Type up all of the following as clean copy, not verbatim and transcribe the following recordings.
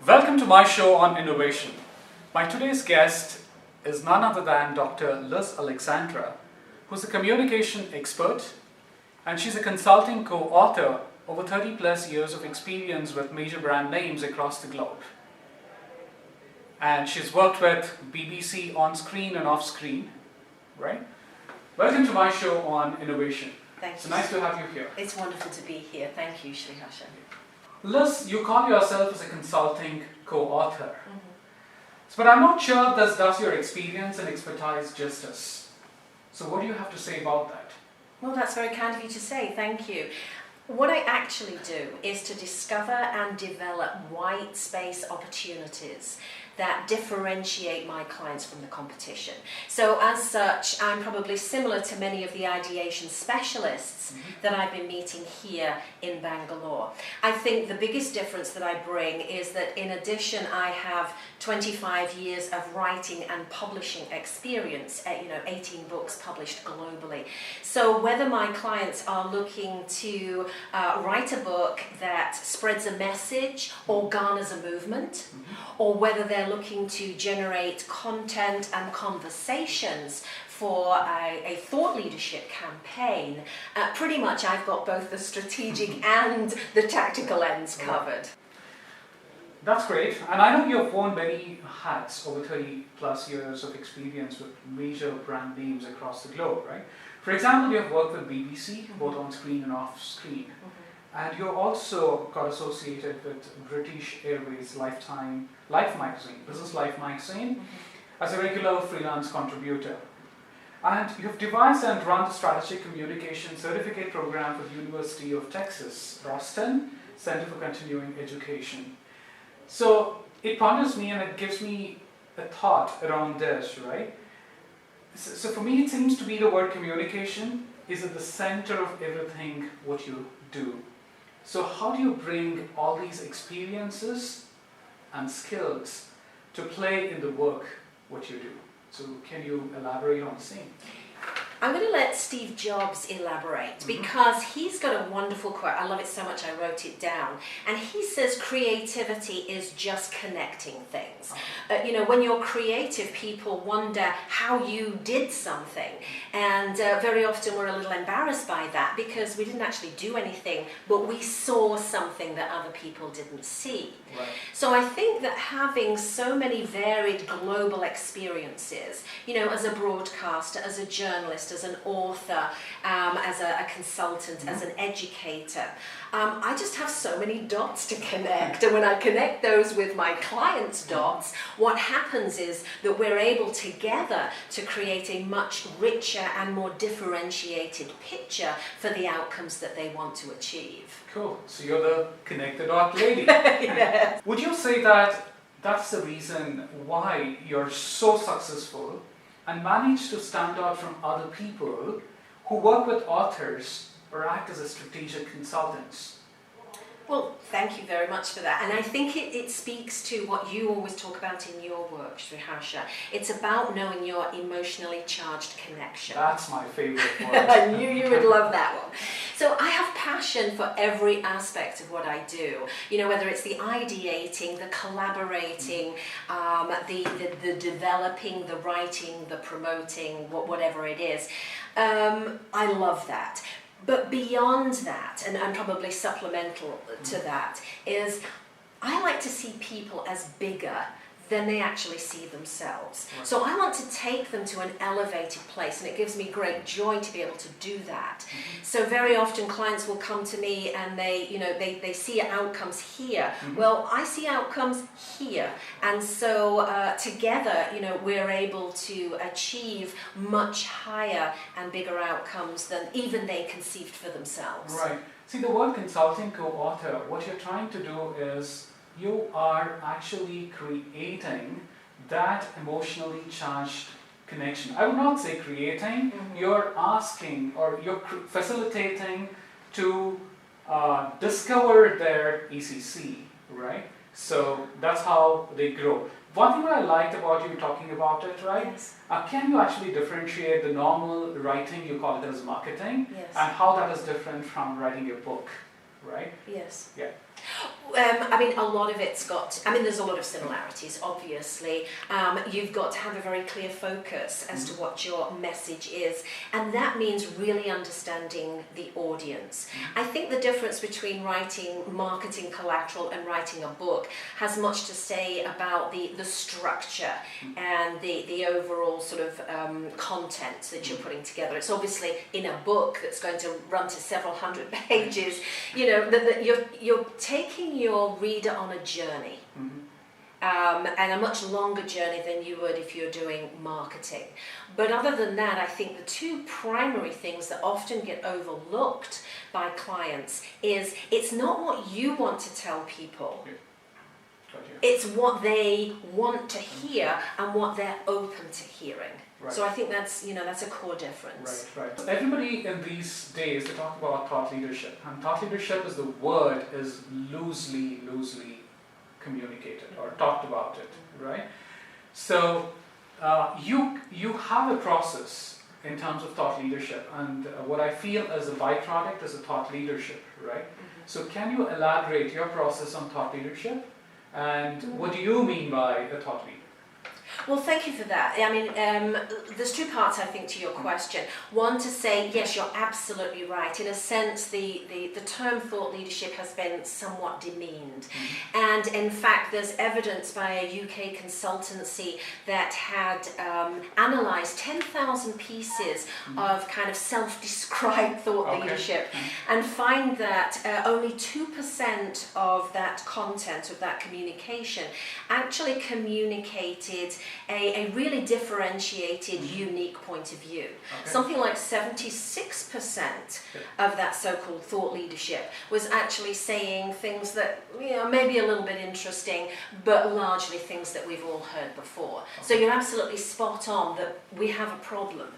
Welcome to my show on innovation. My today's guest is none other than Dr. Liz Alexandra, who's a communication expert, and she's a consulting co-author over 30 plus years of experience with major brand names across the globe. And she's worked with BBC on screen and off screen, right? Welcome to my show on innovation. Thank you. It's nice to have you here. It's wonderful to be here. Thank you, Sriharsha. Liz, you call yourself as a consulting co-author. But I'm not sure this does your experience and expertise justice. So what do you have to say about that? Well, that's very kind of you to say. Thank you. What I actually do is to discover and develop white space opportunities that differentiate my clients from the competition. So as such, I'm probably similar to many of the ideation specialists that I've been meeting here in Bangalore. I think the biggest difference that I bring is that in addition, I have 25 years of writing and publishing experience, 18 books published globally. So whether my clients are looking to write a book that spreads a message or garners a movement, or whether they're looking to generate content and conversations for a thought leadership campaign, pretty much I've got both the strategic and the tactical ends covered. That's great. And I know you've worn many hats over 30 plus years of experience with major brand names across the globe, right? For example, you've worked with BBC, both on screen and off screen. And you also got associated with British Airways Life magazine, Business Life magazine, as a regular freelance contributor. And you've devised and run the Strategic Communication Certificate Program for the University of Texas, Austin Center for Continuing Education. So it ponders me and it gives me a thought around this, right? So for me, it seems to be the word communication is at the center of everything what you do. So how do you bring all these experiences and skills to play in the work what you do? So can you elaborate on the same? I'm going to let Steve Jobs elaborate because he's got a wonderful quote. I love it so much I wrote it down. And he says creativity is just connecting things. When you're creative, people wonder how you did something. And very often we're a little embarrassed by that because we didn't actually do anything, but we saw something that other people didn't see. Right. So I think that having so many varied global experiences, as a broadcaster, as a journalist, as an author, as a consultant, as an educator, I just have so many dots to connect. And when I connect those with my clients' dots, what happens is that we're able together to create a much richer and more differentiated picture for the outcomes that they want to achieve. Cool. So you're the connected dot lady. Yes. Would you say that that's the reason why you're so successful and manage to stand out from other people who work with authors or act as a strategic consultants? Well, thank you very much for that. And I think it speaks to what you always talk about in your work, Sriharsha. It's about knowing your emotionally charged connection. That's my favorite word. I knew you would love that one. So I have passion for every aspect of what I do. Whether it's the ideating, the collaborating, the developing, the writing, the promoting, whatever it is. I love that. But beyond that, and probably supplemental to that, is I like to see people as bigger than they actually see themselves. Right. So I want to take them to an elevated place, and it gives me great joy to be able to do that. So very often clients will come to me and they see outcomes here. Well, I see outcomes here. And so together, we're able to achieve much higher and bigger outcomes than even they conceived for themselves. Right. See, the word consulting co-author, what you're trying to do is you are actually creating that emotionally charged connection. I would not say creating, you're asking or you're facilitating to discover their ECC, right? So that's how they grow. One thing that I liked about you talking about it, right? Yes. Can you actually differentiate the normal writing, you call it as marketing, Yes. and how that is different from writing a book, right? Yes. Yeah. I mean, a lot of it's got, I mean, there's a lot of similarities, obviously. You've got to have a very clear focus as to what your message is, and that means really understanding the audience. I think the difference between writing marketing collateral and writing a book has much to say about the structure and the overall sort of content that you're putting together. It's obviously in a book that's going to run to several hundred pages, you know, that you're taking your reader on a journey, and a much longer journey than you would if you're doing marketing. But other than that, I think the two primary things that often get overlooked by clients is it's not what you want to tell people, it's what they want to hear and what they're open to hearing. Right. So I think that's, you know, that's a core difference. Right. Everybody in these days, they talk about thought leadership, and thought leadership is the word is loosely communicated or talked about it, right? So you have a process in terms of thought leadership, and what I feel as a byproduct is a thought leadership, right? So can you elaborate your process on thought leadership, and what do you mean by a thought leader? Well, thank you for that. I mean, there's two parts, I think, to your question. One, to say, yes, you're absolutely right. In a sense, the term thought leadership has been somewhat demeaned. And in fact, there's evidence by a UK consultancy that had analysed 10,000 pieces of kind of self-described thought leadership, and find that only 2% of that content, of that communication, actually communicated a really differentiated, unique point of view. Something like 76% of that so-called thought leadership was actually saying things that, you know, maybe a little bit interesting, but largely things that we've all heard before. So you're absolutely spot on that we have a problem.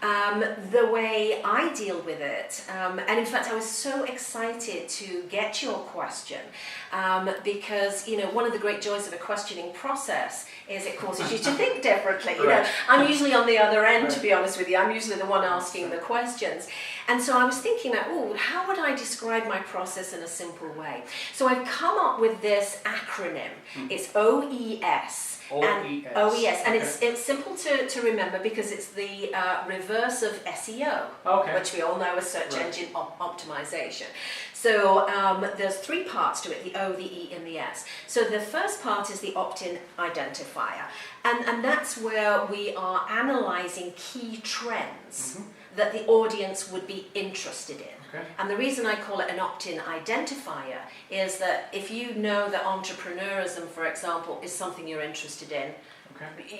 The way I deal with it, and in fact I was so excited to get your question, because, you know, one of the great joys of a questioning process is it causes you to think differently. You know, I'm usually on the other end, to be honest with you. I'm usually the one asking the questions. And so I was thinking that, how would I describe my process in a simple way? So I've come up with this acronym. It's OES. OES, and it's simple to remember because it's the reverse of SEO, which we all know as search engine optimization. So there's three parts to it, the O, the E, and the S. So the first part is the opt-in identifier, and that's where we are analysing key trends that the audience would be interested in. And the reason I call it an opt-in identifier is that if you know that entrepreneurism, for example, is something you're interested in,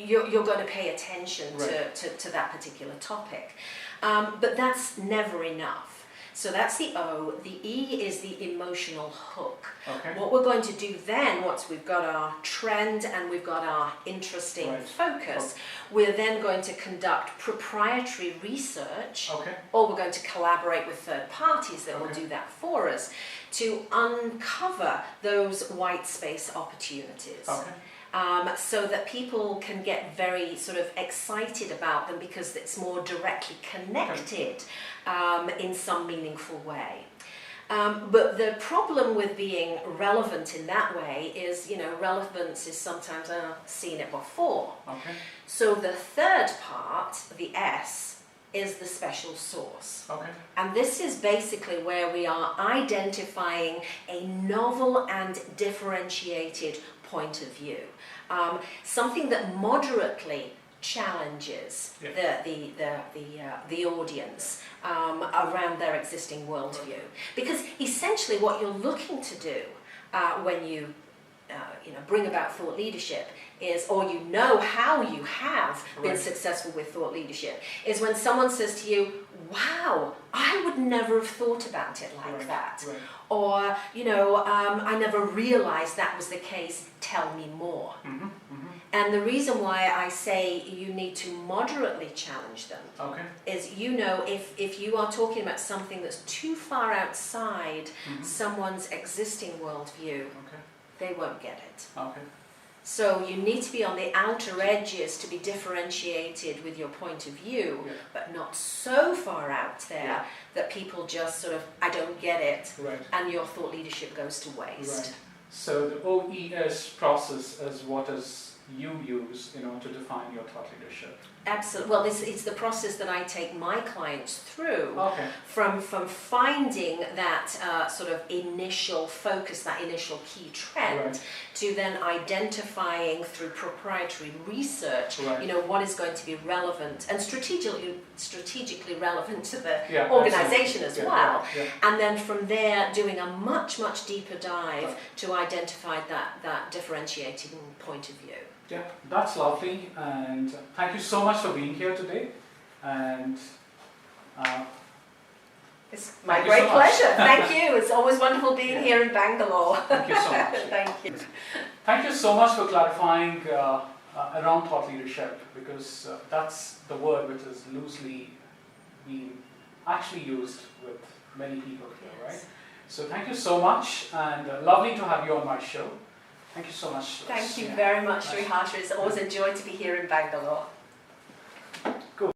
you're going to pay attention to that particular topic. But that's never enough. So that's the O. The E is the emotional hook. What we're going to do then, once we've got our trend and we've got our interesting focus, we're then going to conduct proprietary research, or we're going to collaborate with third parties that will do that for us, to uncover those white space opportunities. So that people can get very sort of excited about them because it's more directly connected in some meaningful way. But the problem with being relevant in that way is, you know, relevance is sometimes seen it before. So the third part, the S, is the special source. And this is basically where we are identifying a novel and differentiated point of view. Something that moderately challenges the audience around their existing worldview. Because essentially what you're looking to do when you bring about thought leadership is, or you know how you have been successful with thought leadership, is when someone says to you, wow, I would never have thought about it like that. Or, you know, I never realized that was the case, tell me more. And the reason why I say you need to moderately challenge them is, you know, if you are talking about something that's too far outside someone's existing worldview, they won't get it. So you need to be on the outer edges to be differentiated with your point of view, but not so far out there that people just sort of, I don't get it, and your thought leadership goes to waste. Right. So the OES process is what is you use, to define your thought leadership. Absolutely. Well, it's the process that I take my clients through, from finding that sort of initial focus, that initial key trend, to then identifying through proprietary research, what is going to be relevant and strategically relevant to the organization as well. And then from there, doing a much, much deeper dive to identify that differentiating point of view. Yeah, that's lovely, and thank you so much for being here today. And it's my great pleasure. Thank you. It's always wonderful being here in Bangalore. Thank you so much. Thank you. Thank you so much for clarifying around thought leadership, because that's the word which is loosely being actually used with many people here, right? So thank you so much, and lovely to have you on my show. Thank you so much. Thank you very much, Sriharsha. It's always a joy to be here in Bangalore.